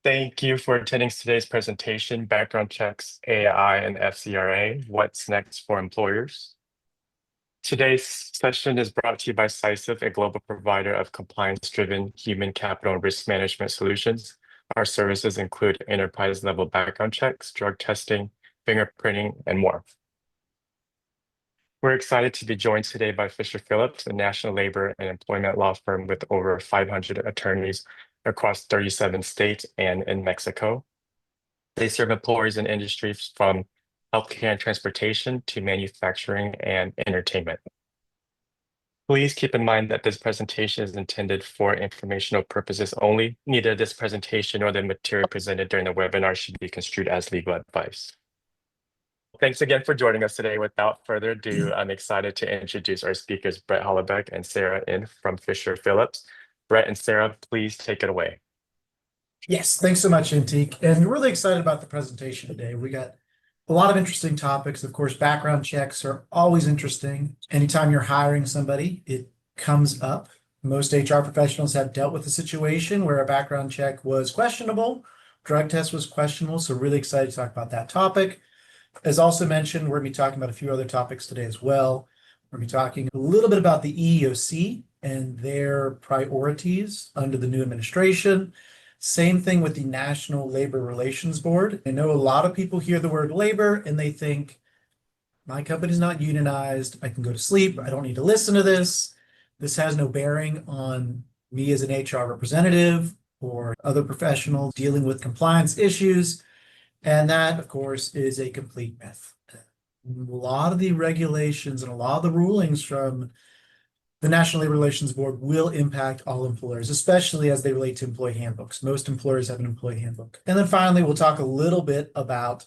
Thank you for attending today's presentation, Background Checks, AI, and FCRA, What's Next for Employers. Today's session is brought to you by Sysif, a global provider of compliance-driven human capital and risk management solutions. Our services include enterprise-level background checks, drug testing, fingerprinting, and more. We're excited to be joined today by Fisher Phillips, a national labor and employment law firm with over 500 attorneys across 37 states and in Mexico. They serve employers in industries from healthcare and transportation to manufacturing and entertainment. Please keep in mind that this presentation is intended for informational purposes only. Neither this presentation nor the material presented during the webinar should be construed as legal advice. Thanks again for joining us today. Without further ado, I'm excited to introduce our speakers, Brett Holubeck and Sarah In from Fisher Phillips. Brett and Sarah, please take it away. Yes, thanks so much, Intik. And we're really excited about the presentation today. We got a lot of interesting topics. Of course, background checks are always interesting. Anytime you're hiring somebody, it comes up. Most HR professionals have dealt with a situation where a background check was questionable, drug test was questionable, so really excited to talk about that topic. As also mentioned, we're going to be talking about a few other topics today as well. We're going to be talking a little bit about the EEOC and their priorities under the new administration. Same thing with the National Labor Relations Board. I know a lot of people hear the word labor and they think, my company's not unionized, I can go to sleep, I don't need to listen to this. This has no bearing on me as an HR representative or other professionals dealing with compliance issues. And that, of course, is a complete myth. A lot of the regulations and a lot of the rulings from the National Labor Relations Board will impact all employers, especially as they relate to employee handbooks. Most employers have an employee handbook. And then finally, we'll talk a little bit about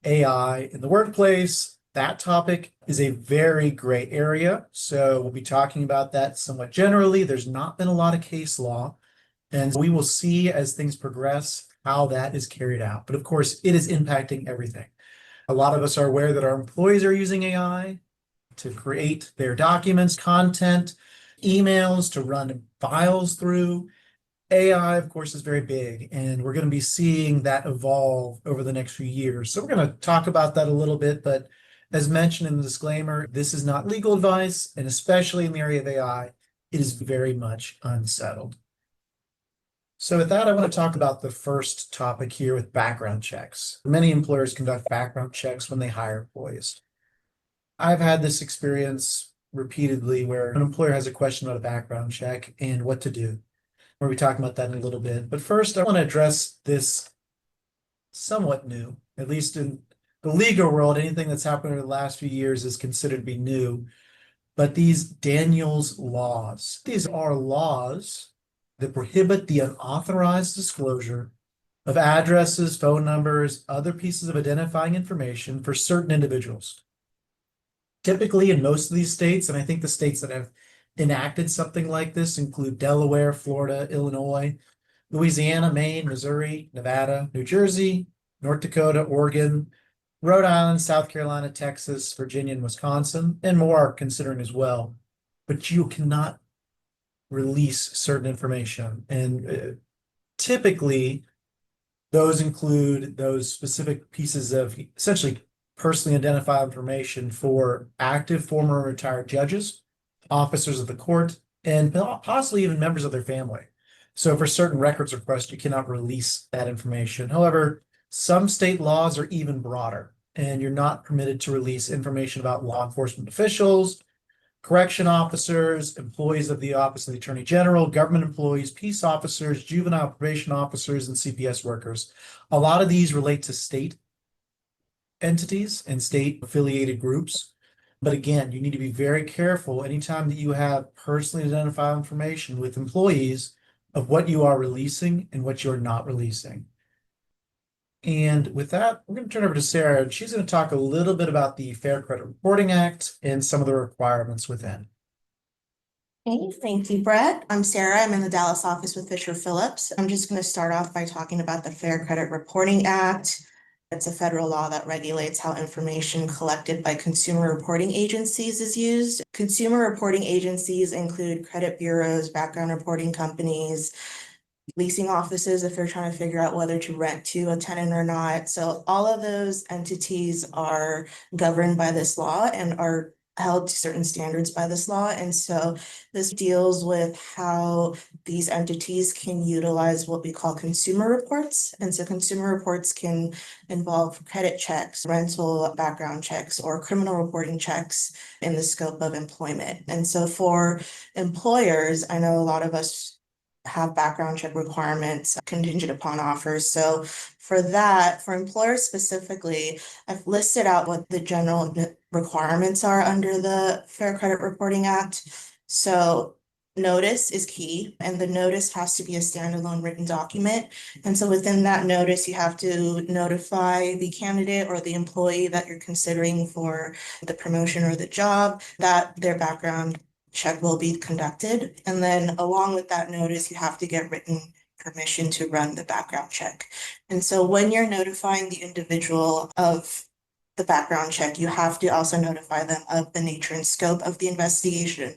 AI in the workplace. That topic is a very gray area. So we'll be talking about that somewhat generally. There's not been a lot of case law, and we will see as things progress how that is carried out. But of course, it is impacting everything. A lot of us are aware that our employees are using AI to create their documents, content, emails, to run files through. AI, of course, is very big, and we're going to be seeing that evolve over the next few years. So we're going to talk about that a little bit, but as mentioned in the disclaimer, this is not legal advice, and especially in the area of AI, it is very much unsettled. So with that, I want to talk about the first topic here with background checks. Many employers conduct background checks when they hire employees. I've had this experience repeatedly where an employer has a question about a background check and what to do. We'll be talking about that in a little bit. But first, I want to address this somewhat new, at least in the legal world. Anything that's happened over the last few years is considered to be new. But these Daniels laws, these are laws that prohibit the unauthorized disclosure of addresses, phone numbers, other pieces of identifying information for certain individuals. Typically, in most of these states, and I think the states that have enacted something like this include Delaware, Florida, Illinois, Louisiana, Maine, Missouri, Nevada, New Jersey, North Dakota, Oregon, Rhode Island, South Carolina, Texas, Virginia, and Wisconsin, and more are considering as well. But you cannot release certain information. And typically, those include those specific pieces of essentially personally identifiable information for active, former, or retired judges, officers of the court, and possibly even members of their family. So for certain records requests, you cannot release that information. However, some state laws are even broader, and you're not permitted to release information about law enforcement officials, correction officers, employees of the Office of the Attorney General, government employees, peace officers, juvenile probation officers, and CPS workers. A lot of these relate to state entities and state affiliated groups. But again, you need to be very careful anytime that you have personally identifiable information with employees of what you are releasing and what you're not releasing. And with that, we're going to turn over to Sarah, and she's going to talk a little bit about the Fair Credit Reporting Act and some of the requirements within. Hey, thank you, Brett. I'm Sarah. I'm in the Dallas office with Fisher Phillips. I'm just going to start off by talking about the Fair Credit Reporting Act. It's a federal law that regulates how information collected by consumer reporting agencies is used. Consumer reporting agencies include credit bureaus, background reporting companies, leasing offices if they're trying to figure out whether to rent to a tenant or not. So all of those entities are governed by this law and are held to certain standards by this law. And so this deals with how these entities can utilize what we call consumer reports. And so consumer reports can involve credit checks, rental background checks, or criminal reporting checks in the scope of employment. And so for employers, I know a lot of us have background check requirements contingent upon offers. So for that, for employers specifically, I've listed out what the general requirements are under the Fair Credit Reporting Act. So notice is key, and the notice has to be a standalone written document. And so within that notice, you have to notify the candidate or the employee that you're considering for the promotion or the job that their background check will be conducted. And then along with that notice, you have to get written permission to run the background check. And so when you're notifying the individual of the background check, you have to also notify them of the nature and scope of the investigation,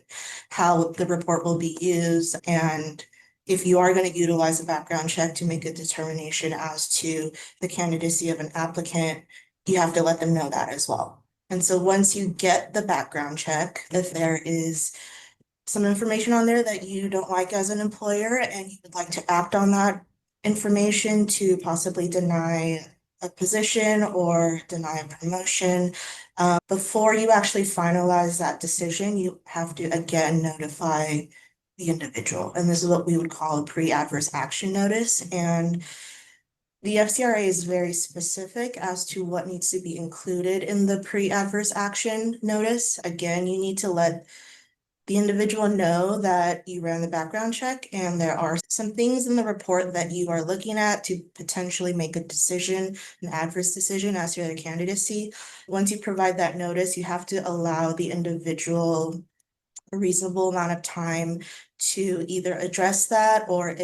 how the report will be used, and if you are going to utilize a background check to make a determination as to the candidacy of an applicant, you have to let them know that as well. And so once you get the background check, if there is some information on there that you don't like as an employer and you would like to act on that information to possibly deny a position or deny a promotion, before you actually finalize that decision, you have to again notify the individual. And this is what we would call a pre-adverse action notice. And the FCRA is very specific as to what needs to be included in the pre-adverse action notice. Again, you need to let the individual know that you ran the background check and there are some things in the report that you are looking at to potentially make a decision, an adverse decision as to their candidacy. Once you provide that notice, you have to allow the individual a reasonable amount of time to either address that or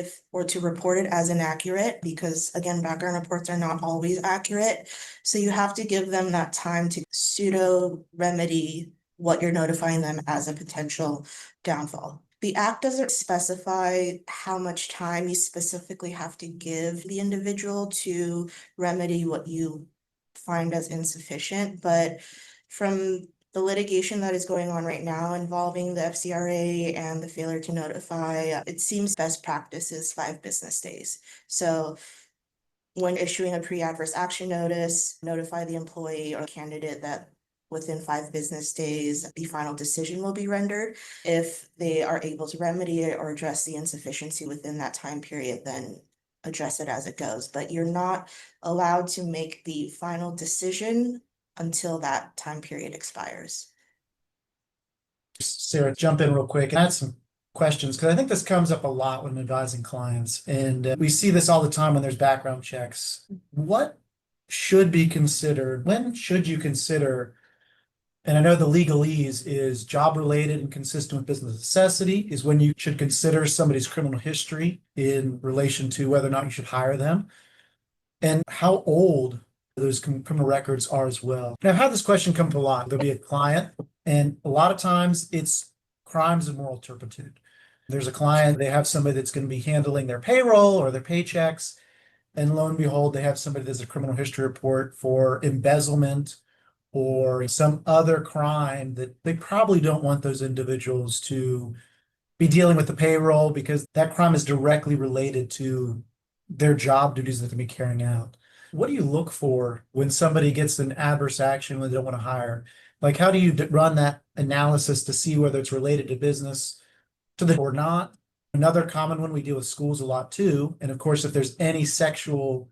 to report it as inaccurate, because again, background reports are not always accurate. So you have to give them that time to pseudo remedy what you're notifying them as a potential downfall. The act doesn't specify how much time you specifically have to give the individual to remedy what you find as insufficient, but from the litigation that is going on right now involving the FCRA and the failure to notify, it seems best practice is 5 business days. So when issuing a pre-adverse action notice, notify the employee or candidate that within 5 business days, the final decision will be rendered. If they are able to remedy it or address the insufficiency within that time period, then address it as it goes. But you're not allowed to make the final decision until that time period expires. Sarah, jump in real quick and add some questions, because I think this comes up a lot when advising clients, and we see this all the time when there's background checks. What should be considered? When should you consider? And I know the legalese is job related and consistent with business necessity is when you should consider somebody's criminal history in relation to whether or not you should hire them, and how old those criminal records are as well. Now, I've had this question come up a lot. There'll be a client, and a lot of times it's crimes of moral turpitude. There's a client, they have somebody that's going to be handling their payroll or their paychecks, and lo and behold, they have somebody that's a criminal history report for embezzlement or some other crime that they probably don't want those individuals to be dealing with the payroll, because that crime is directly related to their job duties that they're be carrying out. What do you look for when somebody gets an adverse action when they don't want to hire? Like, how do you run that analysis to see whether it's related to business to the or not? Another common one, we deal with schools a lot too. And of course, if there's any sexual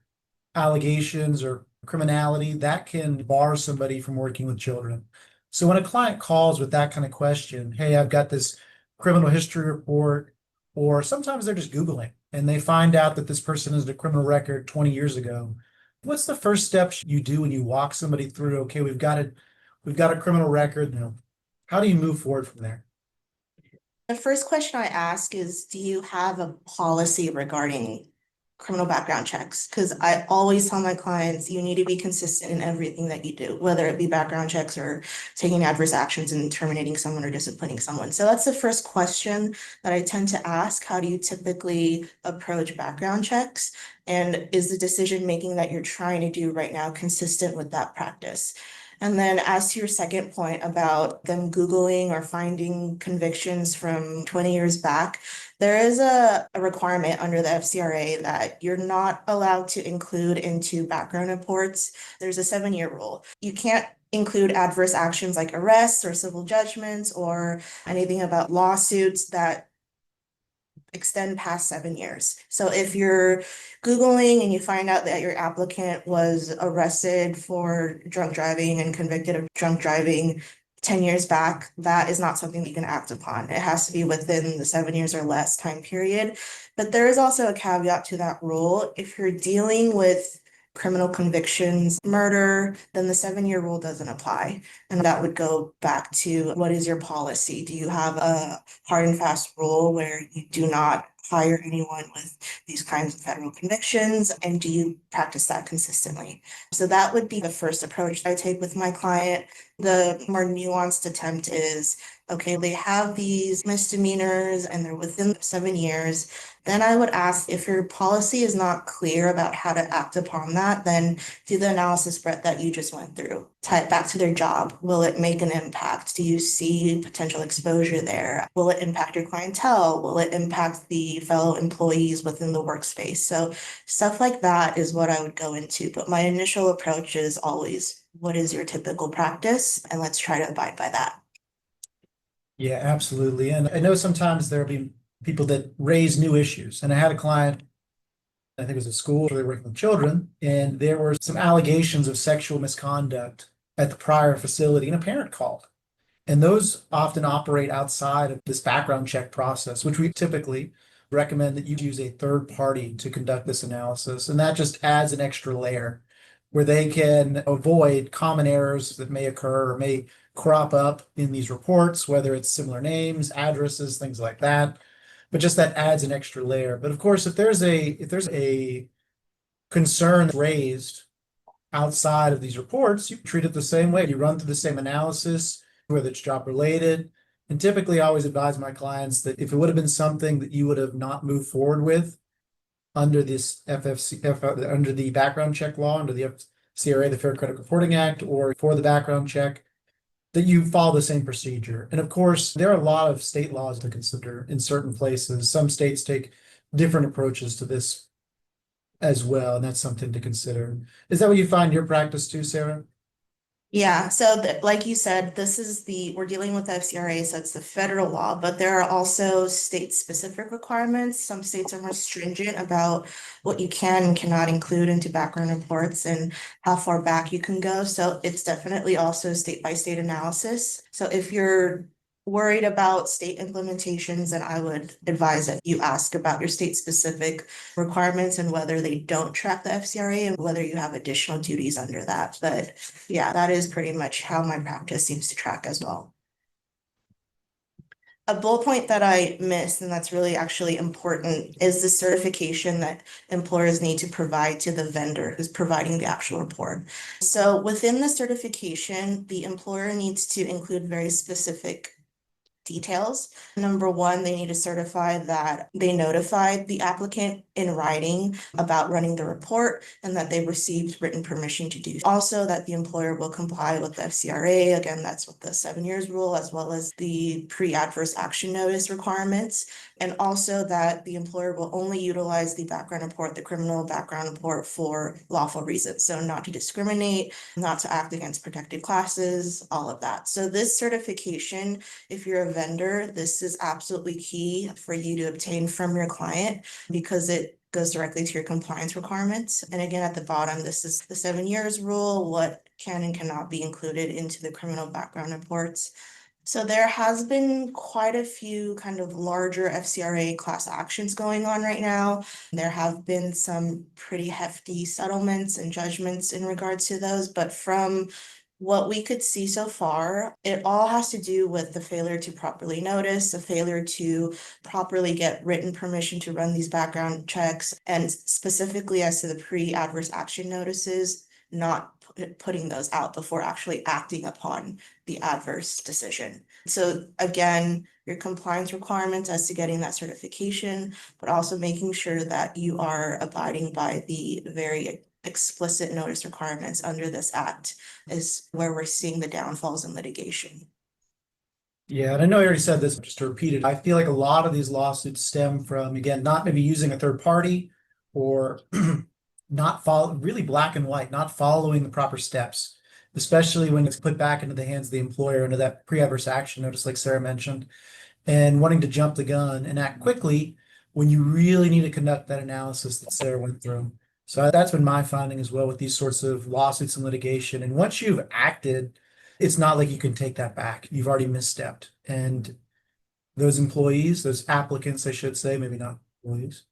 allegations or criminality, that can bar somebody from working with children. So when a client calls with that kind of question, hey, I've got this criminal history report, or sometimes they're just Googling and they find out that this person has a criminal record 20 years ago. What's the first steps you do when you walk somebody through, okay, we've got a criminal record, how do you move forward from there? The first question I ask is, do you have a policy regarding criminal background checks, because I always tell my clients, you need to be consistent in everything that you do, whether it be background checks or taking adverse actions and terminating someone or disciplining someone. So that's the first question that I tend to ask. How do you typically approach background checks? And is the decision making that you're trying to do right now consistent with that practice? And then as to your second point about them Googling or finding convictions from 20 years back, there is a requirement under the FCRA that you're not allowed to include into background reports. There's a 7-year rule. You can't include adverse actions like arrests or civil judgments or anything about lawsuits that extend past 7 years. So if you're Googling and you find out that your applicant was arrested for drunk driving and convicted of drunk driving 10 years back, that is not something that you can act upon. It has to be within the 7 years or less time period. But there is also a caveat to that rule. If you're dealing with criminal convictions, murder, then the 7-year rule doesn't apply. And that would go back to, what is your policy? Do you have a hard and fast rule where you do not hire anyone with these kinds of federal convictions? And do you practice that consistently? So that would be the first approach I take with my client. The more nuanced attempt is, okay, they have these misdemeanors and they're within 7 years. Then I would ask, if your policy is not clear about how to act upon that, then do the analysis, Brett, that you just went through. Tie it back to their job. Will it make an impact? Do you see potential exposure there? Will it impact your clientele? Will it impact the fellow employees within the workspace? So stuff like that is what I would go into. But my initial approach is always, what is your typical practice? And let's try to abide by that. Yeah, absolutely. And I know sometimes there'll be people that raise new issues. And I had a client, I think it was a school where they were working with children, and there were some allegations of sexual misconduct at the prior facility, and a parent called. And those often operate outside of this background check process, which we typically recommend that you use a third party to conduct this analysis. And that just adds an extra layer where they can avoid common errors that may occur or may crop up in these reports, whether it's similar names, addresses, things like that. But just that adds an extra layer. But of course, if there's a concern raised outside of these reports, you treat it the same way. You run through the same analysis, whether it's job related. And typically I always advise my clients that if it would have been something that you would have not moved forward with under this under the background check law, under the FCRA, the Fair Credit Reporting Act, or for the background check, that you follow the same procedure. And of course, there are a lot of state laws to consider in certain places. Some states take different approaches to this as well, and that's something to consider. Is that what you find in your practice too, Sarah? Yeah, so like you said, we're dealing with FCRA, so it's the federal law, but there are also state-specific requirements. Some states are more stringent about what you can and cannot include into background reports and how far back you can go. So it's definitely also state-by-state analysis. So if you're worried about state implementations, then I would advise that you ask about your state-specific requirements and whether they don't track the FCRA and whether you have additional duties under that. But yeah, that is pretty much how my practice seems to track as well. A bullet point that I missed, and that's really actually important, is the certification that employers need to provide to the vendor who's providing the actual report. So within the certification, the employer needs to include very specific details. Number one, they need to certify that they notified the applicant in writing about running the report and that they received written permission to do. Also, that the employer will comply with the FCRA. Again, that's with the 7 years rule, as well as the pre-adverse action notice requirements. And also that the employer will only utilize the background report, the criminal background report, for lawful reasons. So not to discriminate, not to act against protected classes, all of that. So this certification, if you're a vendor, this is absolutely key for you to obtain from your client because it goes directly to your compliance requirements. And again, at the bottom, this is the 7 years rule, what can and cannot be included into the criminal background reports. So there has been quite a few kind of larger FCRA class actions going on right now. There have been some pretty hefty settlements and judgments in regards to those, but from what we could see so far, it all has to do with the failure to properly notice, the failure to properly get written permission to run these background checks, and specifically as to the pre-adverse action notices, not putting those out before actually acting upon the adverse decision. So again, your compliance requirements as to getting that certification, but also making sure that you are abiding by the very explicit notice requirements under this act is where we're seeing the downfalls in litigation. Yeah, and I know I already said this, but just to repeat it, I feel like a lot of these lawsuits stem from, again, not maybe using a third party or not follow, really black and white, not following the proper steps, especially when it's put back into the hands of the employer under that pre-adverse action notice, like Sarah mentioned, and wanting to jump the gun and act quickly when you really need to conduct that analysis that Sarah went through. So that's been my finding as well with these sorts of lawsuits and litigation. And once you've acted, it's not like you can take that back. You've already misstepped. And those employees, those applicants, I should say, maybe not employees,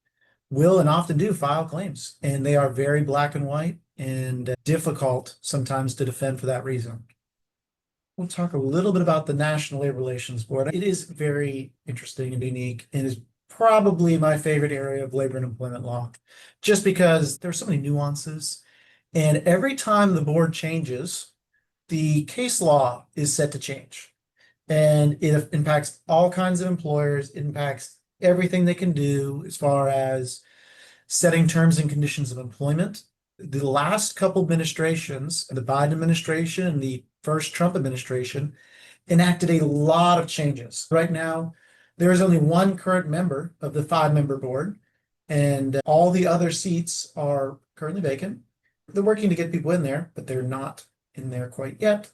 will and often do file claims. And they are very black and white and difficult sometimes to defend for that reason. We'll talk a little bit about the National Labor Relations Board. It is very interesting and unique and is probably my favorite area of labor and employment law, just because there's so many nuances. And every time the board changes, the case law is set to change. And it impacts all kinds of employers, it impacts everything they can do as far as setting terms and conditions of employment. The last couple administrations, the Biden administration and the first Trump administration, enacted a lot of changes. Right now, there is only one current member of the 5-member board, and all the other seats are currently vacant. They're working to get people in there, but they're not in there quite yet.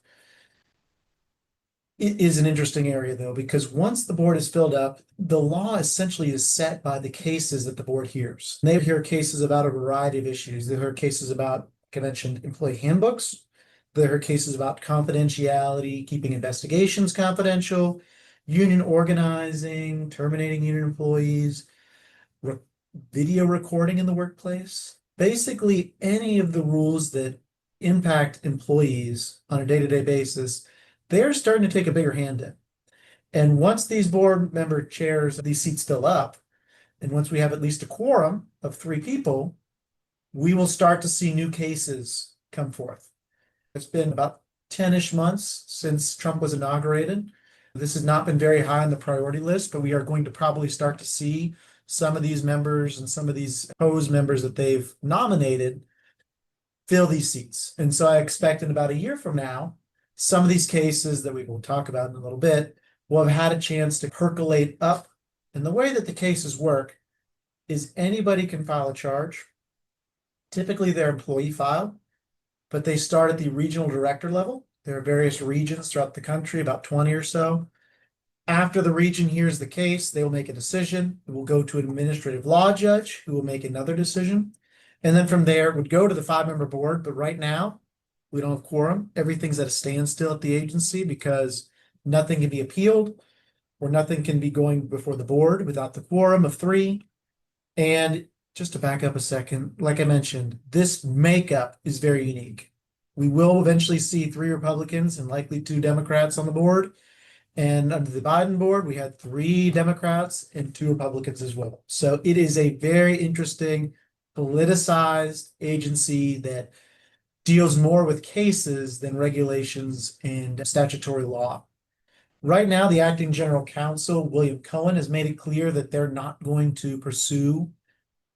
It is an interesting area, though, because once the board is filled up, the law essentially is set by the cases that the board hears. They hear cases about a variety of issues. They hear cases about, like I mentioned, employee handbooks. They hear cases about confidentiality, keeping investigations confidential, union organizing, terminating union employees, video recording in the workplace. Basically, any of the rules that impact employees on a day-to-day basis, they're starting to take a bigger hand in. And once these board member chairs, these seats fill up, and once we have at least a quorum of 3 people, we will start to see new cases come forth. It's been about 10-ish months since Trump was inaugurated. This has not been very high on the priority list, but we are going to probably start to see some of these members and some of these proposed members that they've nominated fill these seats. And so I expect in about a year from now, some of these cases that we will talk about in a little bit will have had a chance to percolate up. And the way that the cases work is anybody can file a charge. Typically their employee file, but they start at the regional director level. There are various regions throughout the country, about 20 or so. After the region hears the case, they will make a decision. It will go to an administrative law judge who will make another decision. And then from there, it would go to the 5-member board. But right now, we don't have quorum. Everything's at a standstill at the agency because nothing can be appealed or nothing can be going before the board without the quorum of 3. And just to back up a second, like I mentioned, this makeup is very unique. We will eventually see 3 Republicans and likely 2 Democrats on the board. And under the Biden board, we had 3 Democrats and 2 Republicans as well. So it is a very interesting, politicized agency that deals more with cases than regulations and statutory law. Right now, the acting general counsel, William Cohen, has made it clear that they're not going to pursue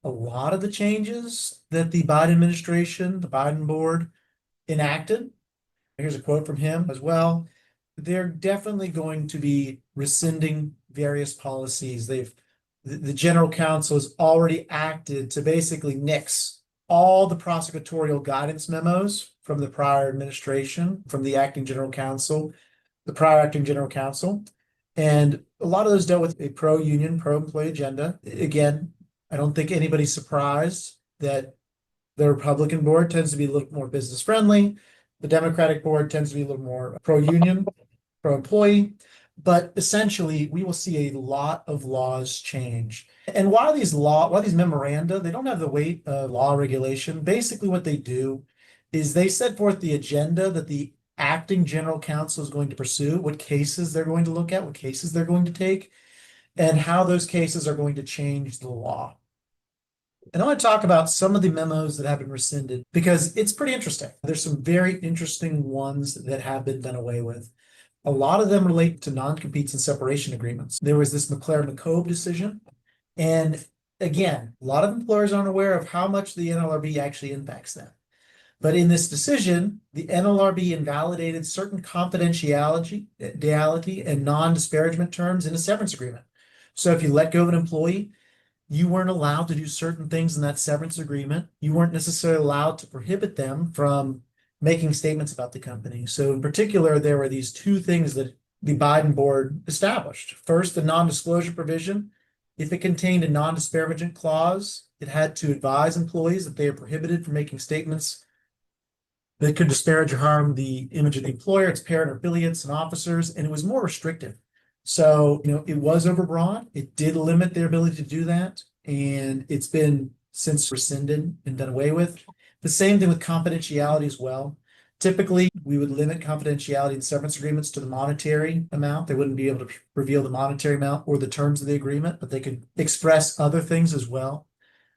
a lot of the changes that the Biden administration, the Biden board, enacted. Here's a quote from him as well. They're definitely going to be rescinding various policies. The general counsel has already acted to basically nix all the prosecutorial guidance memos from the prior administration, from the acting general counsel, the prior acting general counsel. And a lot of those dealt with a pro-union, pro-employee agenda. Again, I don't think anybody's surprised that the Republican board tends to be a little more business friendly. The Democratic board tends to be a little more pro-union, pro-employee. But essentially, we will see a lot of laws change. And while these memoranda, they don't have the weight of law regulation, basically what they do is they set forth the agenda that the acting general counsel is going to pursue, what cases they're going to look at, what cases they're going to take, and how those cases are going to change the law. And I want to talk about some of the memos that have been rescinded because it's pretty interesting. There's some very interesting ones that have been done away with. A lot of them relate to non-competes and separation agreements. There was this McLaren-McCobe decision. And again, a lot of employers aren't aware of how much the NLRB actually impacts them. But in this decision, the NLRB invalidated certain confidentiality and non-disparagement terms in a severance agreement. So if you let go of an employee, you weren't allowed to do certain things in that severance agreement. You weren't necessarily allowed to prohibit them from making statements about the company. So in particular, there were these two things that the Biden board established. First, the non-disclosure provision. If it contained a non-disparagement clause, it had to advise employees that they are prohibited from making statements that could disparage or harm the image of the employer, its parent or affiliates and officers, and it was more restrictive. So, it was overbroad. It did limit their ability to do that, and it's been since rescinded and done away with. The same thing with confidentiality as well. Typically, we would limit confidentiality in severance agreements to the monetary amount. They wouldn't be able to reveal the monetary amount or the terms of the agreement, but they could express other things as well.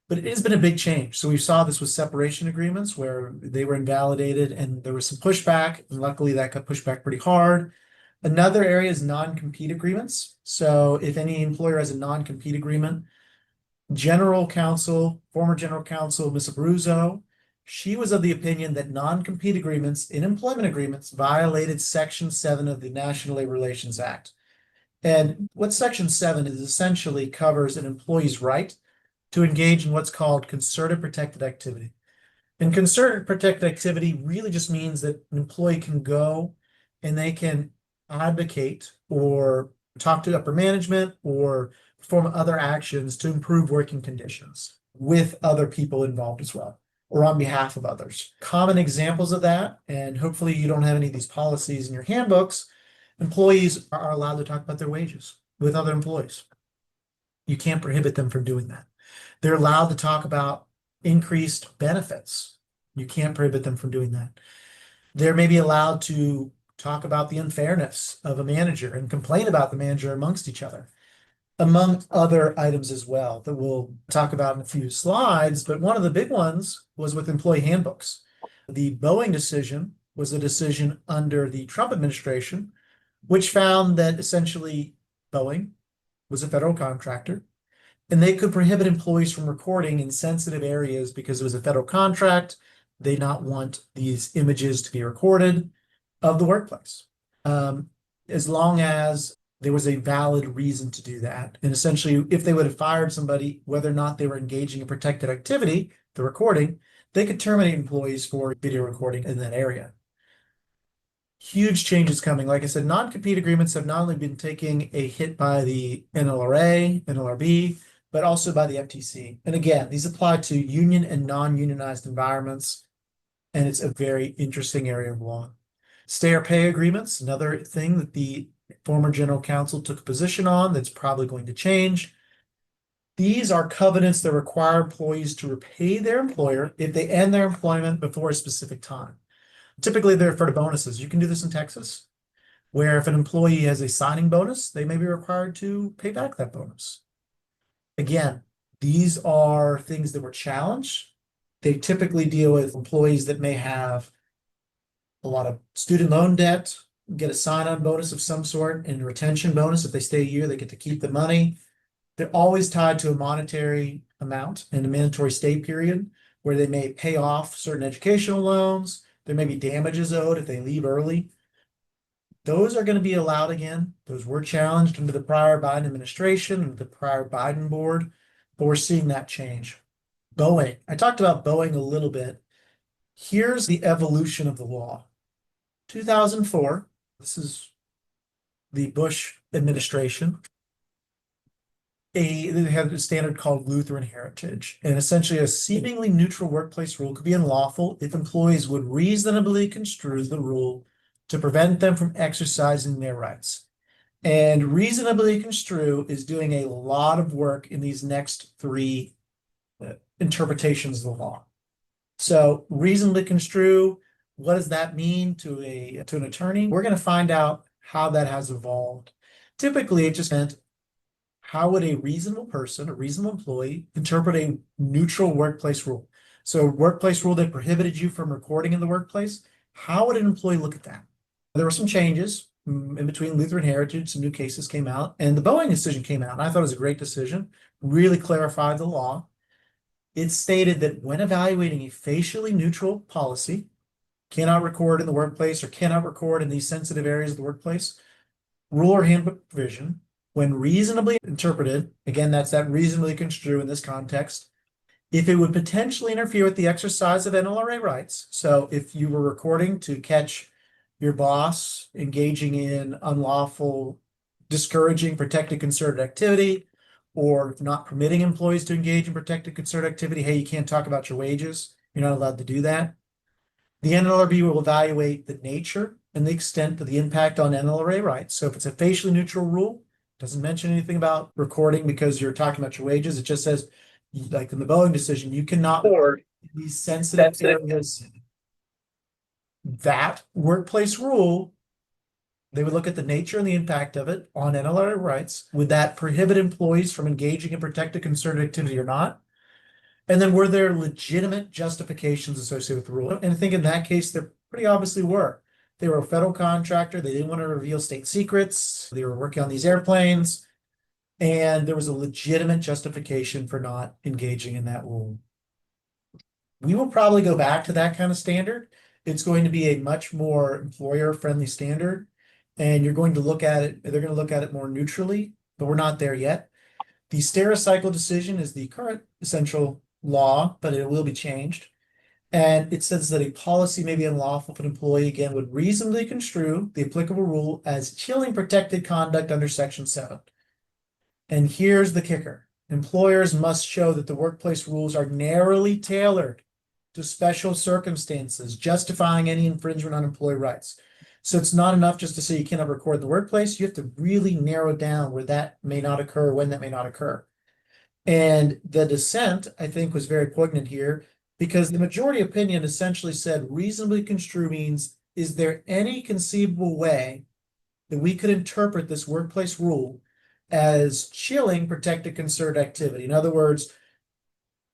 But it has been a big change. So we saw this with separation agreements where they were invalidated and there was some pushback, and luckily that got pushed back pretty hard. Another area is non-compete agreements. So if any employer has a non-compete agreement, General Counsel, former General Counsel, Ms. Abruzzo, she was of the opinion that non-compete agreements in employment agreements violated Section 7 of the National Labor Relations Act. And what Section 7 is essentially covers an employee's right to engage in what's called concerted protected activity. And concerted protected activity really just means that an employee can go and they can advocate or talk to upper management or perform other actions to improve working conditions with other people involved as well, or on behalf of others. Common examples of that, and hopefully you don't have any of these policies in your handbooks, employees are allowed to talk about their wages with other employees. You can't prohibit them from doing that. They're allowed to talk about increased benefits. You can't prohibit them from doing that. They're maybe allowed to talk about the unfairness of a manager and complain about the manager amongst each other, among other items as well that we'll talk about in a few slides. But one of the big ones was with employee handbooks. The Boeing decision was a decision under the Trump administration, which found that essentially Boeing was a federal contractor and they could prohibit employees from recording in sensitive areas because it was a federal contract. They did not want these images to be recorded of the workplace, as long as there was a valid reason to do that. And essentially, if they would have fired somebody, whether or not they were engaging in protected activity, the recording, they could terminate employees for video recording in that area. Huge changes coming. Like I said, non-compete agreements have not only been taking a hit by the NLRA, NLRB, but also by the FTC. And again, these apply to union and non-unionized environments, and it's a very interesting area of law. Stay or pay agreements, another thing that the former general counsel took a position on that's probably going to change. These are covenants that require employees to repay their employer if they end their employment before a specific time. Typically, they're referred to bonuses. You can do this in Texas, where if an employee has a signing bonus, they may be required to pay back that bonus. Again, these are things that were challenged. They typically deal with employees that may have a lot of student loan debt, get a sign-on bonus of some sort, and a retention bonus. If they stay a year, they get to keep the money. They're always tied to a monetary amount and a mandatory stay period where they may pay off certain educational loans. There may be damages owed if they leave early. Those are going to be allowed again. Those were challenged under the prior Biden administration and the prior Biden board, but we're seeing that change. Boeing. I talked about Boeing a little bit. Here's the evolution of the law. 2004, this is the Bush administration. They had a standard called Lutheran Heritage, and essentially a seemingly neutral workplace rule could be unlawful if employees would reasonably construe the rule to prevent them from exercising their rights. And reasonably construe is doing a lot of work in these next three interpretations of the law. So reasonably construe What does that mean to an attorney? We're going to find out how that has evolved. Typically, it just meant how would a reasonable person, a reasonable employee, interpret a neutral workplace rule? So a workplace rule that prohibited you from recording in the workplace, how would an employee look at that? There were some changes in between Lutheran Heritage, some new cases came out, and the Boeing decision came out. And I thought it was a great decision, really clarified the law. It stated that when evaluating a facially neutral policy, cannot record in the workplace or cannot record in these sensitive areas of the workplace, rule or handbook provision, when reasonably interpreted, again, that's that reasonably construe in this context, if it would potentially interfere with the exercise of NLRA rights. So if you were recording to catch your boss engaging in unlawful, discouraging, protected, concerted activity, or not permitting employees to engage in protected, concerted activity, hey, you can't talk about your wages, you're not allowed to do that. The NLRB will evaluate the nature and the extent of the impact on NLRA rights. So if it's a facially neutral rule, doesn't mention anything about recording because you're talking about your wages. It just says, like in the Boeing decision, you cannot record these sensitive areas. That workplace rule, they would look at the nature and the impact of it on NLRA rights. Would that prohibit employees from engaging in protected, concerted activity or not? And then were there legitimate justifications associated with the rule? And I think in that case, there pretty obviously were. They were a federal contractor. They didn't want to reveal state secrets. They were working on these airplanes. And there was a legitimate justification for not engaging in that rule. We will probably go back to that kind of standard. It's going to be a much more employer-friendly standard. And you're going to look at it, they're going to look at it more neutrally, but we're not there yet. The Stericycle decision is the current essential law, but it will be changed. And it says that a policy may be unlawful if an employee, again, would reasonably construe the applicable rule as chilling protected conduct under Section 7. And here's the kicker. Employers must show that the workplace rules are narrowly tailored to special circumstances, justifying any infringement on employee rights. So it's not enough just to say you cannot record in the workplace. You have to really narrow down where that may not occur, when that may not occur. And the dissent, I think, was very poignant here because the majority opinion essentially said reasonably construe means, is there any conceivable way that we could interpret this workplace rule as chilling protected, concerted activity? In other words,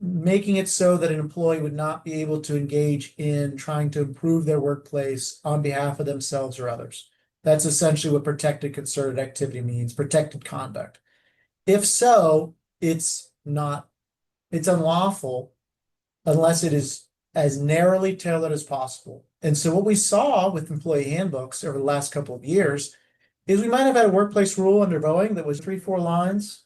making it so that an employee would not be able to engage in trying to improve their workplace on behalf of themselves or others. That's essentially what protected, concerted activity means, protected conduct. If so, it's unlawful unless it is as narrowly tailored as possible. And so what we saw with employee handbooks over the last couple of years is we might have had a workplace rule under Boeing that was 3-4 lines,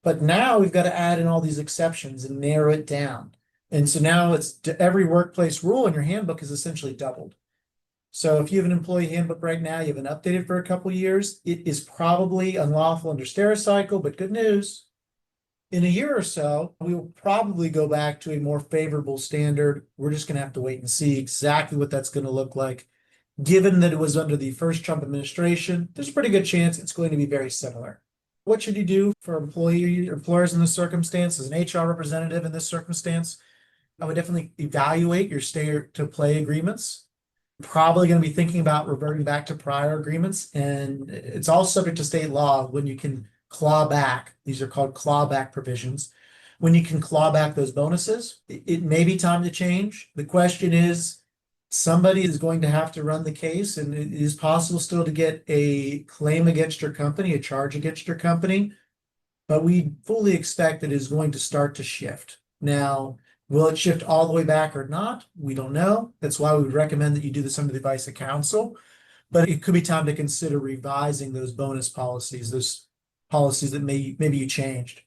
but now we've got to add in all these exceptions and narrow it down. And so now it's every workplace rule in your handbook is essentially doubled. So if you have an employee handbook right now, you haven't updated for a couple of years, it is probably unlawful under Stericycle, but good news. In a year or so, we will probably go back to a more favorable standard. We're just going to have to wait and see exactly what that's going to look like. Given that it was under the first Trump administration, there's a pretty good chance it's going to be very similar. What should you do for employers in this circumstance? As an HR representative in this circumstance, I would definitely evaluate your stay-to-play agreements. Probably going to be thinking about reverting back to prior agreements, and it's all subject to state law when you can claw back. These are called clawback provisions. When you can claw back those bonuses, it may be time to change. The question is, somebody is going to have to run the case, and it is possible still to get a claim against your company, a charge against your company, but we fully expect that it is going to start to shift. Now, will it shift all the way back or not? We don't know. That's why we would recommend that you do this under the advice of counsel, but it could be time to consider revising those bonus policies, those policies that maybe you changed.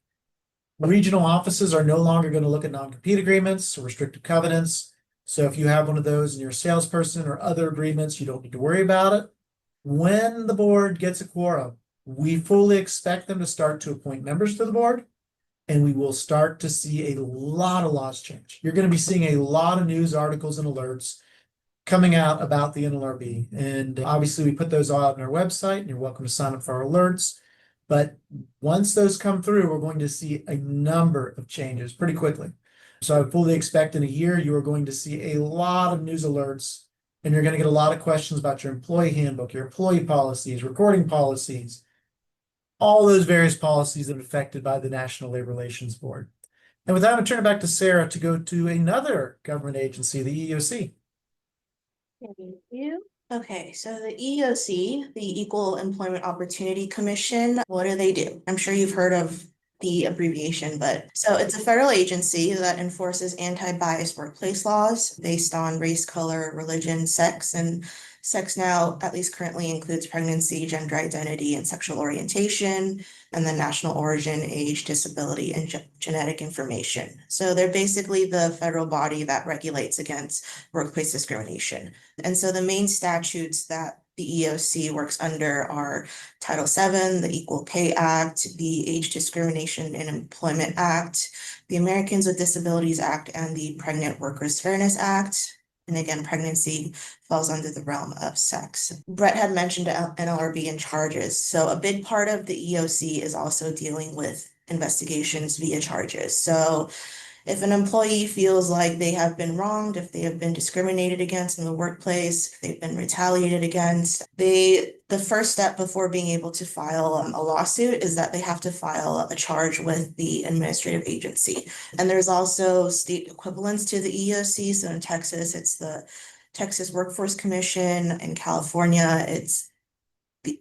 Regional offices are no longer going to look at non-compete agreements or restrictive covenants. So if you have one of those and you're a salesperson or other agreements, you don't need to worry about it. When the board gets a quorum, we fully expect them to start to appoint members to the board, and we will start to see a lot of laws change. You're going to be seeing a lot of news articles and alerts coming out about the NLRB. And obviously we put those all out on our website, and you're welcome to sign up for our alerts. But once those come through, we're going to see a number of changes pretty quickly. So I fully expect in a year, you are going to see a lot of news alerts and you're going to get a lot of questions about your employee handbook, your employee policies, recording policies, all those various policies that are affected by the National Labor Relations Board. And with that, I'm going to turn it back to Sarah to go to another government agency, the EEOC. Thank you. Okay, so the EEOC, the Equal Employment Opportunity Commission, what do? I'm sure you've heard of the abbreviation, but so it's a federal agency that enforces anti-bias workplace laws based on race, color, religion, sex, and sex now at least currently includes pregnancy, gender identity, and sexual orientation, and then national origin, age, disability, and genetic information. So they're basically the federal body that regulates against workplace discrimination. And so the main statutes that the EEOC works under are Title VII, the Equal Pay Act, the Age Discrimination in Employment Act, the Americans with Disabilities Act, and the Pregnant Workers Fairness Act. And again, pregnancy falls under the realm of sex. Brett had mentioned NLRB and charges. So a big part of the EEOC is also dealing with investigations via charges. So if an employee feels like they have been wronged, if they have been discriminated against in the workplace, if they've been retaliated against, the first step before being able to file a lawsuit is that they have to file a charge with the administrative agency. And there's also state equivalents to the EEOC. So in Texas, it's the Texas Workforce Commission. In California, it's the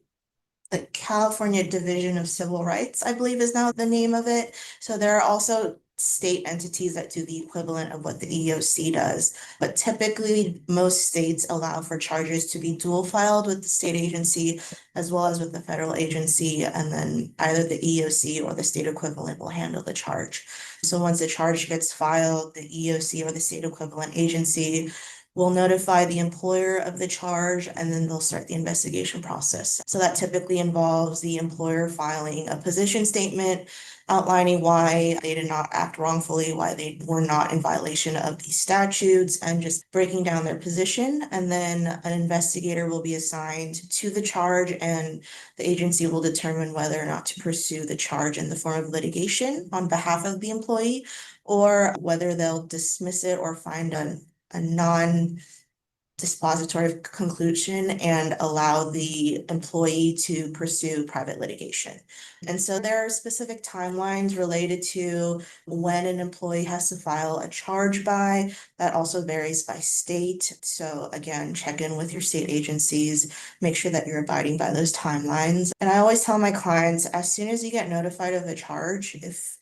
California Division of Civil Rights, I believe is now the name of it. So there are also state entities that do the equivalent of what the EEOC does. But typically, most states allow for charges to be dual filed with the state agency as well as with the federal agency, and then either the EEOC or the state equivalent will handle the charge. So once a charge gets filed, the EEOC or the state equivalent agency will notify the employer of the charge, and then they'll start the investigation process. So that typically involves the employer filing a position statement outlining why they did not act wrongfully, why they were not in violation of these statutes, and just breaking down their position. And then an investigator will be assigned to the charge, and the agency will determine whether or not to pursue the charge in the form of litigation on behalf of the employee, or whether they'll dismiss it or find a non-dispository conclusion and allow the employee to pursue private litigation. And so there are specific timelines related to when an employee has to file a charge by. That also varies by state. So again, check in with your state agencies, make sure that you're abiding by those timelines. And I always tell my clients, as soon as you get notified of a charge, if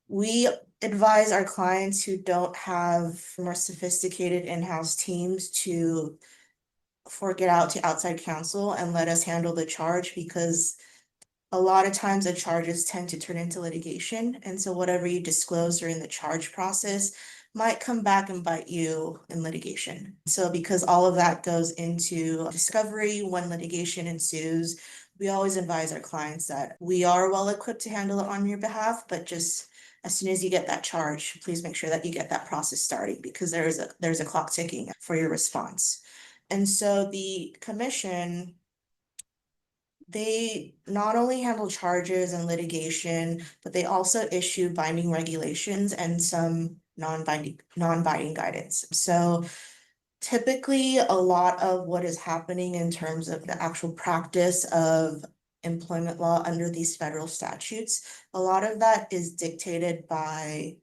we advise our clients who don't have more sophisticated in-house teams to fork it out to outside counsel and let us handle the charge, because a lot of times the charges tend to turn into litigation. And so whatever you disclose during the charge process might come back and bite you in litigation. So because all of that goes into discovery when litigation ensues, we always advise our clients that we are well equipped to handle it on your behalf, but just as soon as you get that charge, please make sure that you get that process starting, because there's a clock ticking for your response. And so the commission, they not only handle charges and litigation, but they also issue binding regulations and some non-binding guidance. So typically, a lot of what is happening in terms of the actual practice of employment law under these federal statutes, a lot of that is dictated by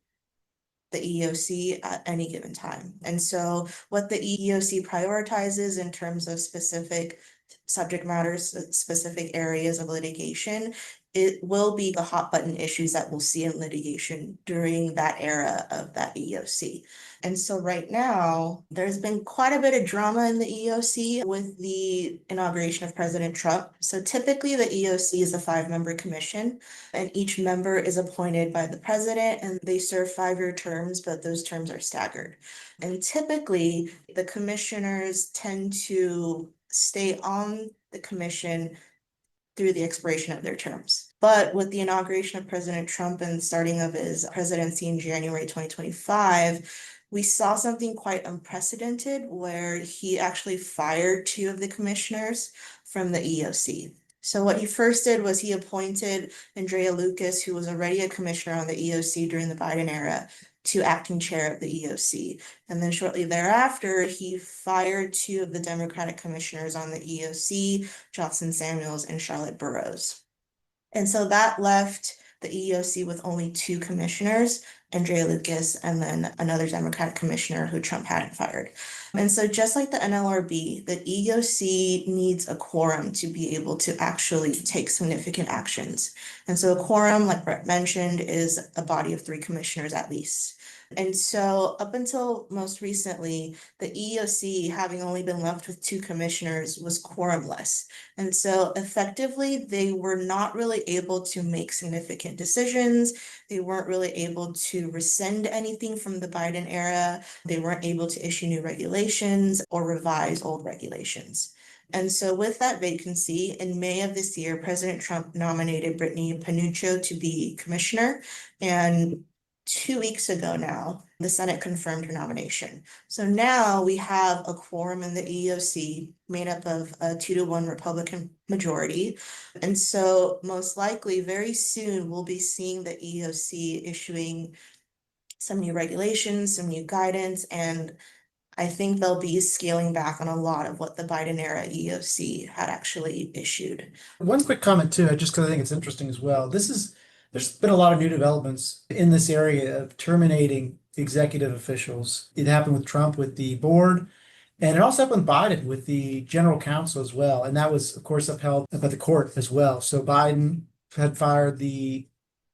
the EEOC at any given time. And so what the EEOC prioritizes in terms of specific subject matters, specific areas of litigation, it will be the hot button issues that we'll see in litigation during that era of that EEOC. And so right now, there's been quite a bit of drama in the EEOC with the inauguration of President Trump. So typically the EEOC is a 5-member commission, and each member is appointed by the president, and they serve 5-year terms, but those terms are staggered. And typically the commissioners tend to stay on the commission through the expiration of their terms. But with the inauguration of President Trump and the starting of his presidency in January 2025, we saw something quite unprecedented where he actually fired 2 of the commissioners from the EEOC. So what he first did was he appointed Andrea Lucas, who was already a commissioner on the EEOC during the Biden era, to acting chair of the EEOC. And then shortly thereafter, he fired 2 of the Democratic commissioners on the EEOC, Johnson Samuels and Charlotte Burrows. And so that left the EEOC with only 2 commissioners, Andrea Lucas, and then another Democratic commissioner who Trump hadn't fired. And so just like the NLRB, the EEOC needs a quorum to be able to actually take significant actions. And so a quorum, like Brett mentioned, is a body of 3 commissioners at least. And so up until most recently, the EEOC, having only been left with 2 commissioners, was quorumless. And so effectively, they were not really able to make significant decisions. They weren't really able to rescind anything from the Biden era. They weren't able to issue new regulations or revise old regulations. And so with that vacancy, in May of this year, President Trump nominated Brittany Panuccio to be commissioner. And 2 weeks ago now, the Senate confirmed her nomination. So now we have a quorum in the EEOC made up of a 2-to-1 Republican majority. And so most likely very soon we'll be seeing the EEOC issuing some new regulations, some new guidance, and I think they'll be scaling back on a lot of what the Biden era EEOC had actually issued. One quick comment too, just because I think it's interesting as well. There's been a lot of new developments in this area of terminating executive officials. It happened with Trump with the board, and it also happened with Biden with the general counsel as well. And that was, of course, upheld by the court as well. So Biden had fired the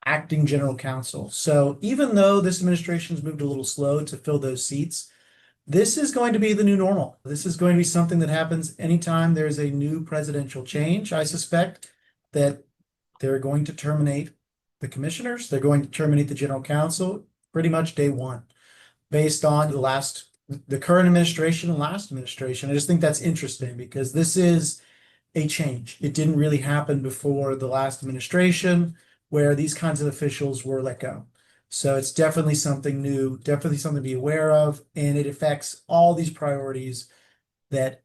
acting general counsel. So even though this administration has moved a little slow to fill those seats, this is going to be the new normal. This is going to be something that happens anytime there's a new presidential change. I suspect that they're going to terminate the commissioners. They're going to terminate the general counsel pretty much day one, based on the current administration and last administration. I just think that's interesting because this is a change. It didn't really happen before the last administration where these kinds of officials were let go. So it's definitely something new, definitely something to be aware of, and it affects all these priorities that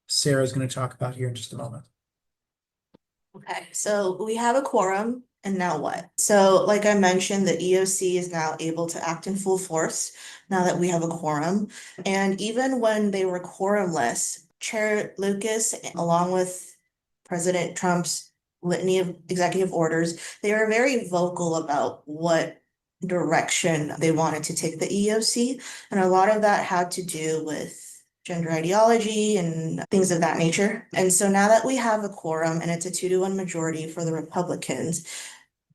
Sarah is going to talk about here in just a moment. Okay, so we have a quorum, and now what? So like I mentioned, the EEOC is now able to act in full force now that we have a quorum. And even when they were quorumless, Chair Lucas, along with President Trump's litany of executive orders, they were very vocal about what direction they wanted to take the EEOC. And a lot of that had to do with gender ideology and things of that nature. And so now that we have a quorum and it's a 2-to-1 majority for the Republicans,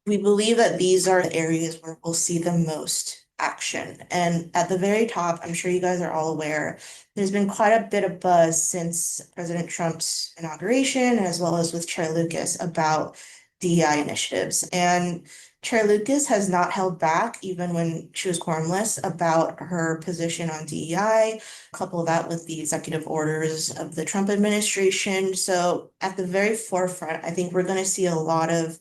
we believe that these are the areas where we'll see the most action. And at the very top, I'm sure you guys are all aware, there's been quite a bit of buzz since President Trump's inauguration, as well as with Chair Lucas, about DEI initiatives. And Chair Lucas has not held back, even when she was quorumless, about her position on DEI. Couple that with the executive orders of the Trump administration. So at the very forefront, I think we're going to see a lot of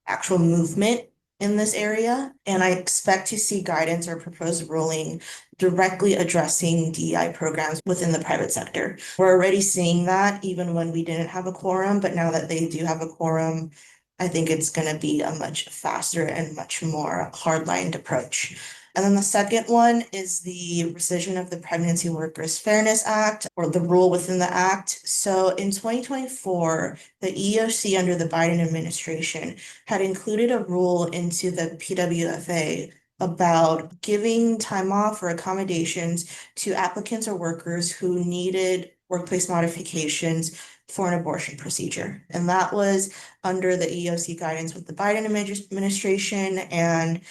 actual movement in this area. And I expect to see guidance or proposed ruling directly addressing DEI programs within the private sector. We're already seeing that even when we didn't have a quorum, but now that they do have a quorum, I think it's going to be a much faster and much more hardlined approach. And then the second one is the rescission of the Pregnancy Workers Fairness Act, or the rule within the act. So in 2024, the EEOC under the Biden administration had included a rule into the PWFA about giving time off or accommodations to applicants or workers who needed workplace modifications for an abortion procedure. And that was under the EEOC guidance with the Biden administration. And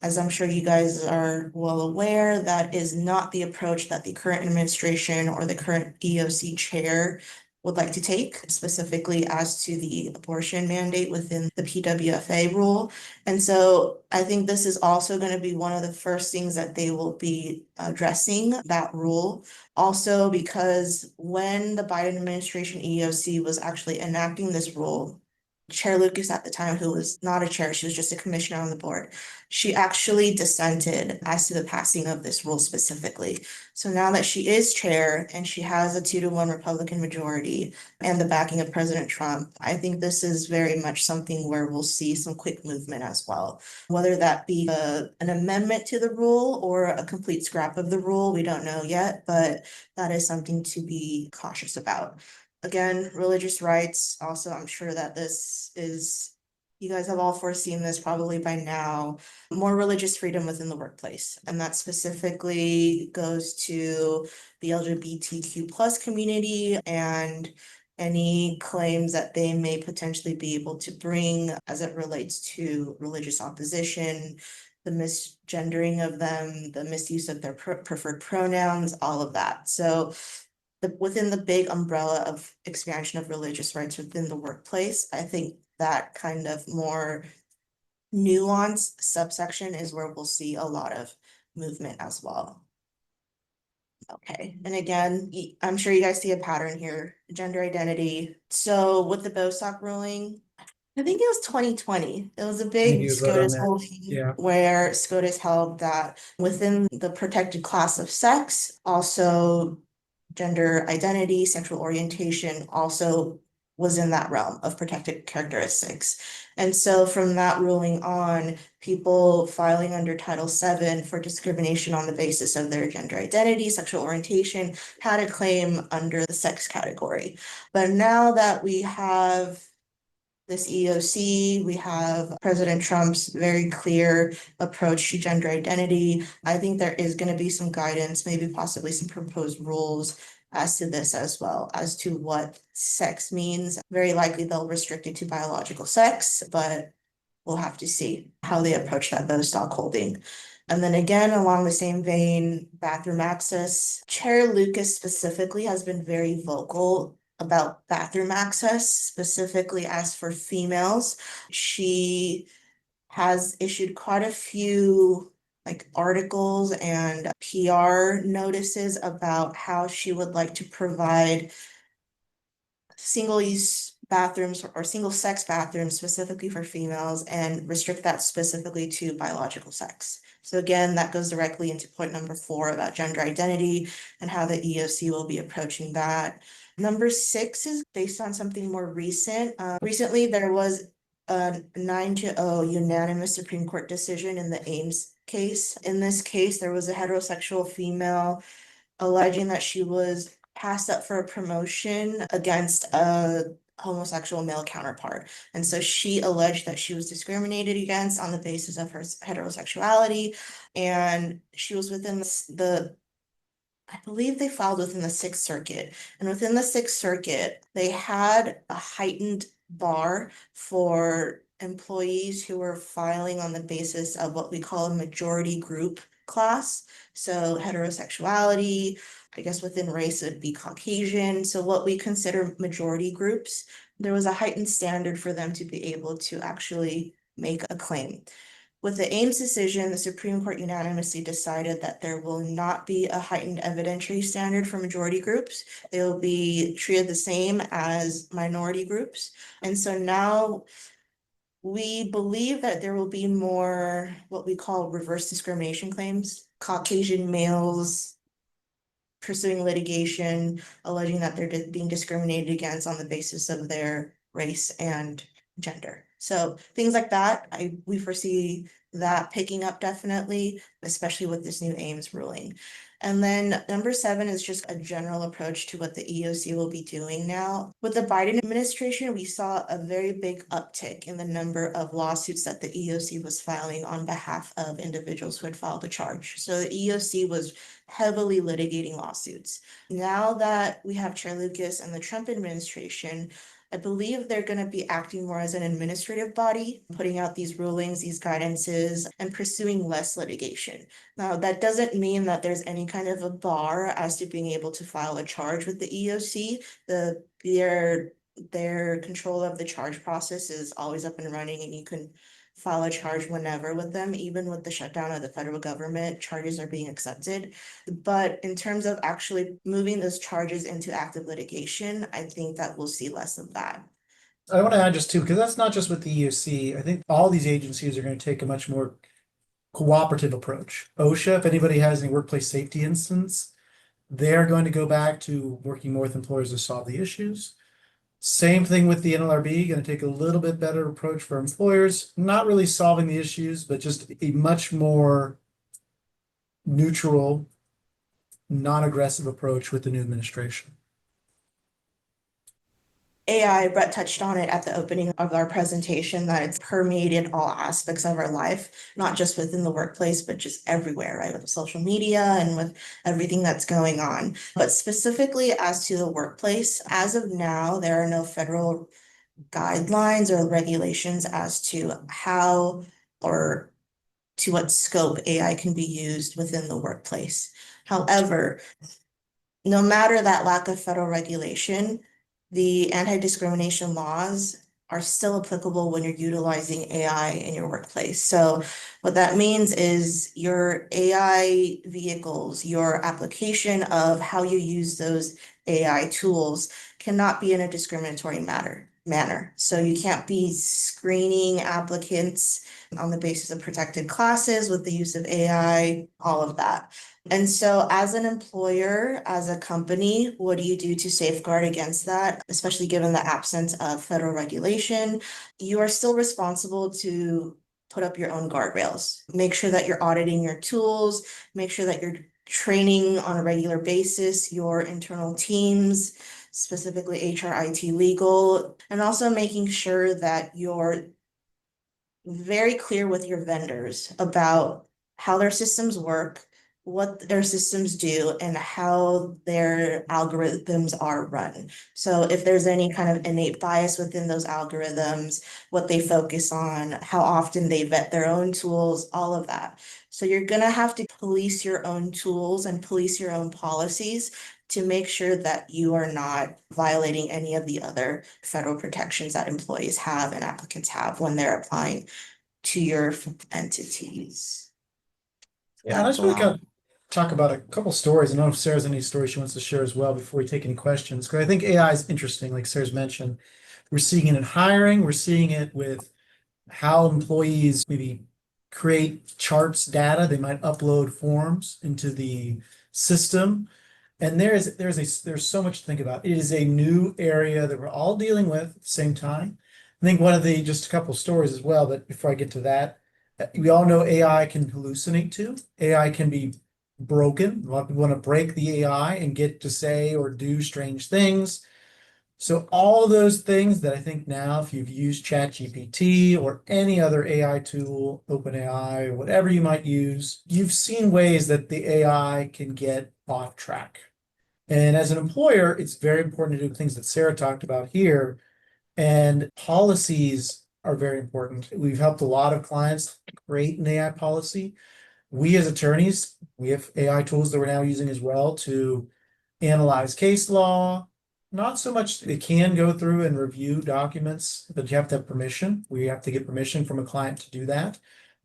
as I'm sure you guys are well aware, that is not the approach that the current administration or the current EEOC chair would like to take, specifically as to the abortion mandate within the PWFA rule. And so I think this is also going to be one of the first things that they will be addressing, that rule. Also, because when the Biden administration EEOC was actually enacting this rule, Chair Lucas at the time, who was not a chair, she was just a commissioner on the board. She actually dissented as to the passing of this rule specifically. So now that she is chair and she has a 2-to-1 Republican majority and the backing of President Trump, I think this is very much something where we'll see some quick movement as well. Whether that be an amendment to the rule or a complete scrap of the rule, we don't know yet, but that is something to be cautious about. Again, religious rights, also, I'm sure that this is, you guys have all foreseen this probably by now, more religious freedom within the workplace. And that specifically goes to the LGBTQ plus community and any claims that they may potentially be able to bring as it relates to religious opposition, the misgendering of them, the misuse of their preferred pronouns, all of that. So within the big umbrella of expansion of religious rights within the workplace, I think that kind of more nuanced subsection is where we'll see a lot of movement as well. Okay, and again, I'm sure you guys see a pattern here, gender identity. So with the Bostock ruling, I think it was 2020. It was a big you vote on SCOTUS that. ruling Yeah. where SCOTUS held that within the protected class of sex, also gender identity, sexual orientation also was in that realm of protected characteristics. And so from that ruling on, people filing under Title VII for discrimination on the basis of their gender identity, sexual orientation, had a claim under the sex category. But now that we have this EEOC, we have President Trump's very clear approach to gender identity, I think there is going to be some guidance, maybe possibly some proposed rules as to this as well, as to what sex means. Very likely they'll restrict it to biological sex, but we'll have to see how they approach that Bostock holding. And then again, along the same vein, bathroom access. Chair Lucas specifically has been very vocal about bathroom access, specifically as for females. She has issued quite a few articles and PR notices about how she would like to provide single-use bathrooms or single-sex bathrooms specifically for females and restrict that specifically to biological sex. So again, that goes directly into point number 4 about gender identity and how the EEOC will be approaching that. Number 6 is based on something more recent. Recently, there was a 9-0 unanimous Supreme Court decision in the Ames case. In this case, there was a heterosexual female alleging that she was passed up for a promotion against a homosexual male counterpart. And so she alleged that she was discriminated against on the basis of her heterosexuality. And she was within I believe they filed within the Sixth Circuit. And within the Sixth Circuit, they had a heightened bar for employees who were filing on the basis of what we call a majority group class. So heterosexuality, I guess within race it would be Caucasian. So what we consider majority groups, there was a heightened standard for them to be able to actually make a claim. With the Ames decision, the Supreme Court unanimously decided that there will not be a heightened evidentiary standard for majority groups. They will be treated the same as minority groups. And so now we believe that there will be more what we call reverse discrimination claims. Caucasian males pursuing litigation, alleging that they're being discriminated against on the basis of their race and gender. So things like that, we foresee that picking up definitely, especially with this new Ames ruling. And then number 7 is just a general approach to what the EEOC will be doing now. With the Biden administration, we saw a very big uptick in the number of lawsuits that the EEOC was filing on behalf of individuals who had filed a charge. So the EEOC was heavily litigating lawsuits. Now that we have Chair Lucas and the Trump administration, I believe they're going to be acting more as an administrative body, putting out these rulings, these guidances, and pursuing less litigation. Now, that doesn't mean that there's any kind of a bar as to being able to file a charge with the EEOC. Their control of the charge process is always up and running, and you can file a charge whenever with them. Even with the shutdown of the federal government, charges are being accepted. But in terms of actually moving those charges into active litigation, I think that we'll see less of that. I want to add just too, because that's not just with the EEOC. I think all these agencies are going to take a much more cooperative approach. OSHA, if anybody has any workplace safety instance, they're going to go back to working more with employers to solve the issues. Same thing with the NLRB, going to take a little bit better approach for employers, not really solving the issues, but just a much more neutral, non-aggressive approach with the new administration. AI, Brett touched on it at the opening of our presentation, that it's permeated all aspects of our life, not just within the workplace, but just everywhere, right? With social media and with everything that's going on. But specifically as to the workplace, as of now, there are no federal guidelines or regulations as to how or to what scope AI can be used within the workplace. However, no matter that lack of federal regulation, the anti-discrimination laws are still applicable when you're utilizing AI in your workplace. So what that means is your AI vehicles, your application of how you use those AI tools cannot be in a discriminatory manner. So you can't be screening applicants on the basis of protected classes with the use of AI, all of that. And so as an employer, as a company, what do you do to safeguard against that, especially given the absence of federal regulation? You are still responsible to put up your own guardrails. Make sure that you're auditing your tools, make sure that you're training on a regular basis your internal teams, specifically HR, IT, legal, and also making sure that you're very clear with your vendors about how their systems work, what their systems do, and how their algorithms are run. So if there's any kind of innate bias within those algorithms, what they focus on, how often they vet their own tools, all of that. So you're gonna have to police your own tools and police your own policies to make sure that you are not violating any of the other federal protections that employees have and applicants have when they're applying to your entities. Yeah, and I just want to kind of talk about a couple stories. I don't know if Sarah's any stories she wants to share as well before we take any questions, because I think AI is interesting, like Sarah's mentioned. We're seeing it in hiring, we're seeing it with how employees maybe create charts, data. They might upload forms into the system. And there's so much to think about. It is a new area that we're all dealing with at the same time. I think just a couple stories as well, but before I get to that, we all know AI can hallucinate too. AI can be broken. A lot of people want to break the AI and get to say or do strange things. So all those things that I think now, if you've used ChatGPT or any other AI tool, OpenAI, or whatever you might use, you've seen ways that the AI can get off track. And as an employer, it's very important to do things that Sarah talked about here. And policies are very important. We've helped a lot of clients create an AI policy. We as attorneys, we have AI tools that we're now using as well to analyze case law. Not so much, it can go through and review documents, but you have to have permission. We have to get permission from a client to do that.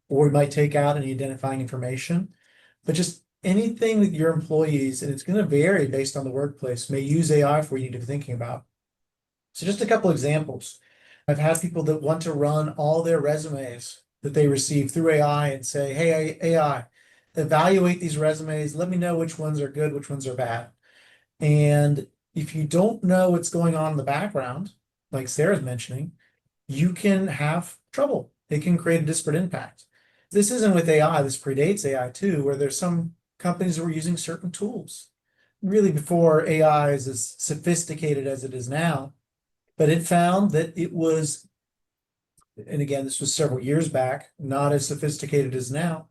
Or we might take out any identifying information. But just anything that your employees, and it's going to vary based on the workplace, may use AI for, you need to be thinking about. So just a couple examples. I've had people that want to run all their resumes that they receive through AI and say, hey, AI, evaluate these resumes. Let me know which ones are good, which ones are bad. And if you don't know what's going on in the background, like Sarah's mentioning, you can have trouble. It can create a disparate impact. This isn't with AI, this predates AI too, where there's some companies that were using certain tools. Really before AI is as sophisticated as it is now, but it found that it was, and again, this was several years back, not as sophisticated as now,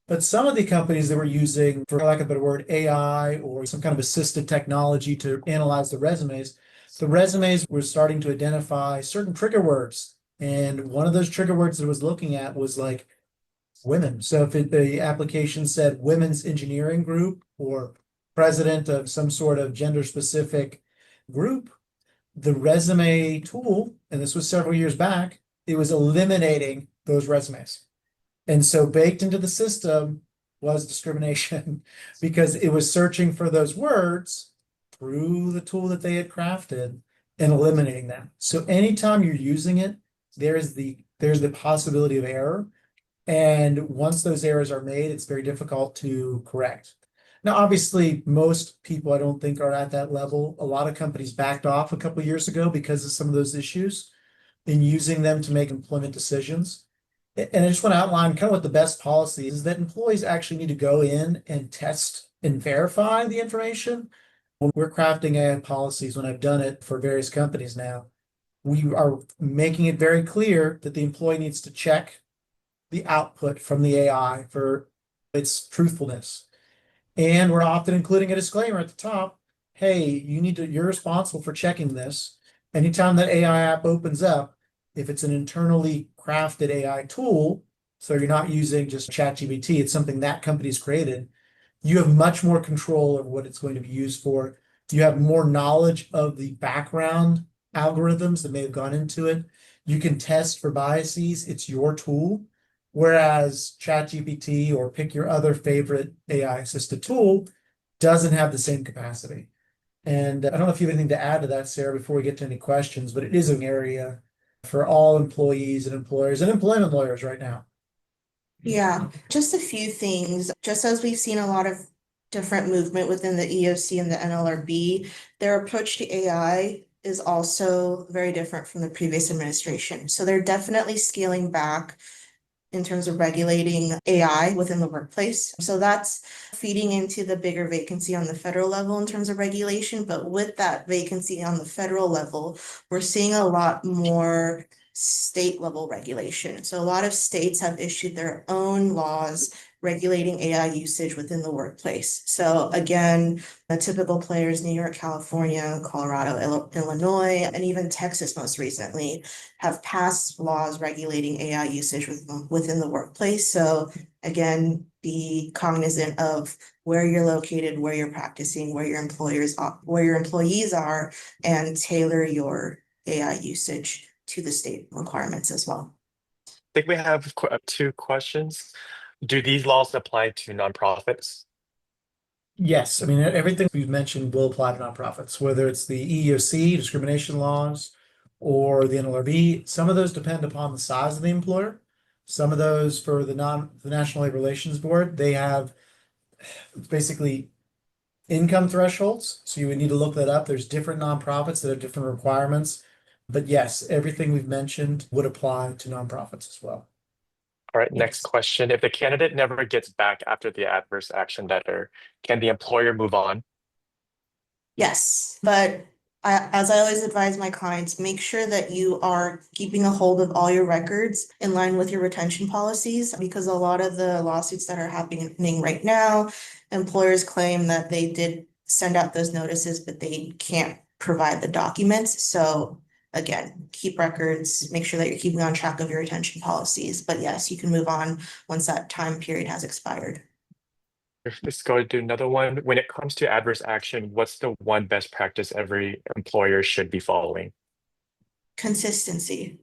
but some of the companies that were using, for lack of a better word, AI or some kind of assisted technology to analyze the resumes were starting to identify certain trigger words. And one of those trigger words that it was looking at was like women. So if the application said women's engineering group or president of some sort of gender specific group, the resume tool, and this was several years back, it was eliminating those resumes. And so baked into the system was discrimination because it was searching for those words through the tool that they had crafted and eliminating them. So anytime you're using it, there's the possibility of error. And once those errors are made, it's very difficult to correct. Now, obviously, most people I don't think are at that level. A lot of companies backed off a couple of years ago because of some of those issues in using them to make employment decisions. And I just want to outline kind of what the best policy is that employees actually need to go in and test and verify the information. When we're crafting AI policies, when I've done it for various companies now, we are making it very clear that the employee needs to check the output from the AI for its truthfulness. And we're often including a disclaimer at the top. Hey, you're responsible for checking this. Anytime that AI app opens up, if it's an internally crafted AI tool, so you're not using just ChatGPT, it's something that company's created, you have much more control over what it's going to be used for. You have more knowledge of the background algorithms that may have gone into it. You can test for biases. It's your tool. Whereas ChatGPT or pick your other favorite AI assisted tool doesn't have the same capacity. And I don't know if you have anything to add to that, Sarah, before we get to any questions, but it is an area for all employees and employers and employment lawyers right now. Yeah, just a few things. Just as we've seen a lot of different movement within the EEOC and the NLRB, their approach to AI is also very different from the previous administration. So they're definitely scaling back in terms of regulating AI within the workplace. So that's feeding into the bigger vacancy on the federal level in terms of regulation. But with that vacancy on the federal level, we're seeing a lot more state level regulation. So a lot of states have issued their own laws regulating AI usage within the workplace. So again, the typical players, New York, California, Colorado, Illinois, and even Texas most recently have passed laws regulating AI usage within the workplace. So again, be cognizant of where you're located, where you're practicing, where your employees are, and tailor your AI usage to the state requirements as well. I think we have two questions. Do these laws apply to nonprofits? Yes, I mean, everything we've mentioned will apply to nonprofits, whether it's the EEOC discrimination laws or the NLRB. Some of those depend upon the size of the employer. Some of those for the National Labor Relations Board, they have basically income thresholds. So you would need to look that up. There's different nonprofits that have different requirements. But yes, everything we've mentioned would apply to nonprofits as well. All right, next question. If the candidate never gets back after the adverse action letter, can the employer move on? Yes, but as I always advise my clients, make sure that you are keeping a hold of all your records in line with your retention policies, because a lot of the lawsuits that are happening right now, employers claim that they did send out those notices, but they can't provide the documents. So again, keep records, make sure that you're keeping on track of your retention policies. But yes, you can move on once that time period has expired. Let's go to another one. When it comes to adverse action, what's the one best practice every employer should be following? Consistency.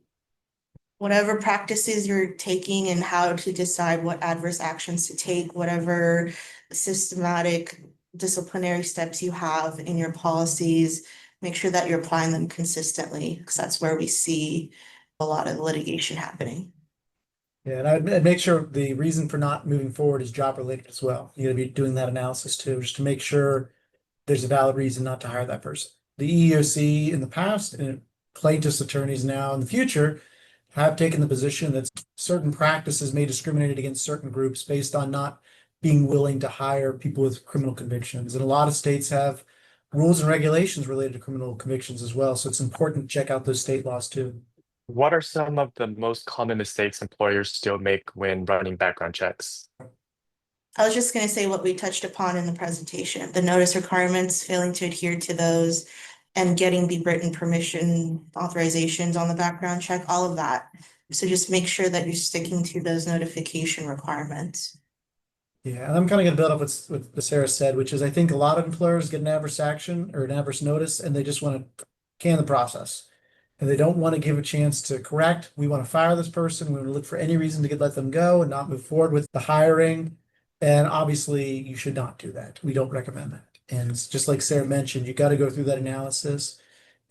Whatever practices you're taking and how to decide what adverse actions to take, whatever systematic disciplinary steps you have in your policies, make sure that you're applying them consistently, because that's where we see a lot of litigation happening. Yeah, and I'd make sure the reason for not moving forward is job related as well. You gotta be doing that analysis too, just to make sure there's a valid reason not to hire that person. The EEOC in the past and plaintiffs' attorneys now in the future have taken the position that certain practices may discriminate against certain groups based on not being willing to hire people with criminal convictions. And a lot of states have rules and regulations related to criminal convictions as well. So it's important to check out those state laws too. What are some of the most common mistakes employers still make when running background checks? I was just going to say what we touched upon in the presentation, the notice requirements, failing to adhere to those, and getting the written permission authorizations on the background check, all of that. So just make sure that you're sticking to those notification requirements. Yeah, and I'm kind of going to build up what Sarah said, which is I think a lot of employers get an adverse action or an adverse notice, and they just want to can the process. And they don't want to give a chance to correct. We want to fire this person. We want to look for any reason to let them go and not move forward with the hiring. And obviously, you should not do that. We don't recommend that. And it's just like Sarah mentioned, you got to go through that analysis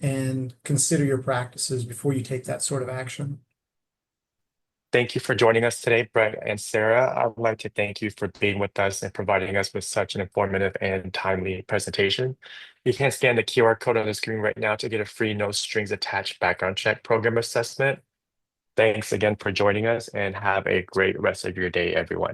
and consider your practices before you take that sort of action. Thank you for joining us today, Brett and Sarah. I'd like to thank you for being with us and providing us with such an informative and timely presentation. You can scan the QR code on the screen right now to get a free no strings attached background check program assessment. Thanks again for joining us and have a great rest of your day, everyone.